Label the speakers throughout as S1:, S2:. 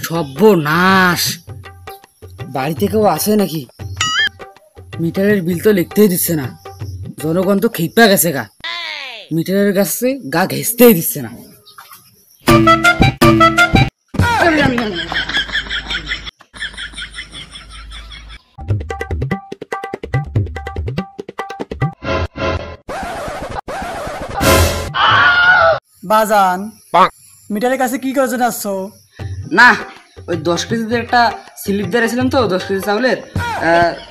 S1: সর্বনাশ, বাড়িতে কেউ আসে নাকি? মিটারের বিল তো লিখতেই দিচ্ছে না, জনগণ তো খেপা গেছে গা, মিটারের কাছে গা ঘেঁচতেই দিচ্ছে না।
S2: বাজান, মিটারের কাছে কি করে আসছো?
S1: না, ওই 10 কেজিতে একটা স্লিপ দিয়েছিলাম তো, 10 কেজি চাউলের।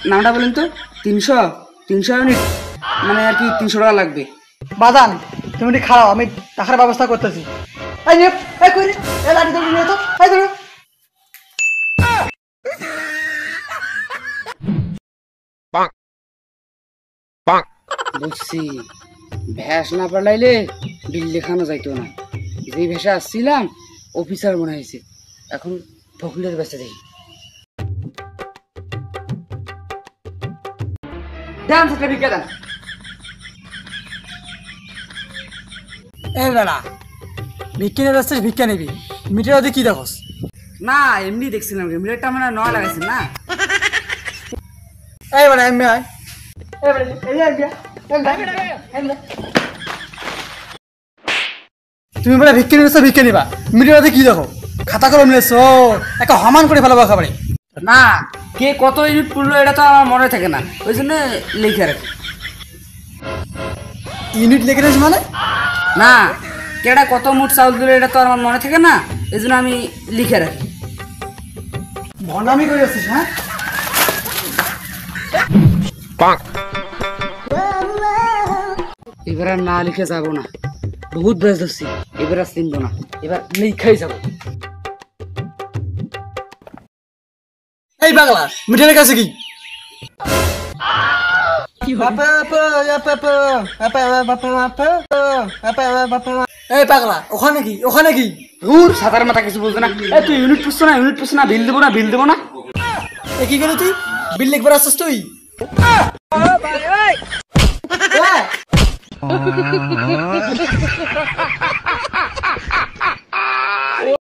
S1: নামটা বলেন তো। 300 ইউনিট, মানে আর কি 300 টাকা লাগবে।
S2: বাজান, তুমি একটু খাও, আমি টাকার ব্যবস্থা করতেছি। এই নে, এই কই রে, এই লাঠি ধরে নিয়ে তো, এই ধরো।
S1: বুঝছি, ভ্যাস না পালাইলে বিল লেখানো যাইতো না। যেই ভ্যাসে আসছিলাম অফিসার মনে হয়েছে, এখন ফকলের বেঁচে দেখি। দেন সেটা ভিক্ষা দেন।
S2: এই বেলা ভিক্ষা নিয়ে আসছিস, ভিক্ষা নিবি, মিটার ওদের কি দেখোস?
S1: না, এমনি দেখছিলাম, মিটারটা মানে নয়া লাগাইছেন না।
S2: এই বেলা এমনি আয়, এই বেলা এই আয় বিয়া, তুমি বলে ভিক্ষা নিয়ে ভিক্ষা নিবা, মিটার ওদের কি দেখো? খাতা কলম নিয়েছো, একটা হমান করে ফেলাবো খাবারে।
S1: না, কে কত ইউনিট পড়লো এটা তো আমার মনে থাকে না, ওই জন্য লিখে রাখি।
S2: ইউনিট লিখে নিয়েছি মানে?
S1: না, কেডা কত মুঠ চাউল দিল এটা তো আমার মনে থাকে না, এই জন্য আমি লিখে রাখি।
S2: ভণ্ডামি করে আসছিস? হ্যাঁ,
S1: এবার আর না লিখে যাবো না, বহুত ব্যস্ত ধরছি, এবার আর চিনবো না, এবার লিখাই যাবো।
S2: এই পাগলা, মিটারের কাছে কি? এই পাগলা, ওখানে কি, ওখানে কি?
S1: দূর, সাতার মাথা কিছু বলতো না। তুই ইউনিট পুষছো না, ইউনিট পুষছো না, বিল দেবো না, বিল দেবো না।
S2: কি গেল তুই? বিল লিখবার আসছিস তুই?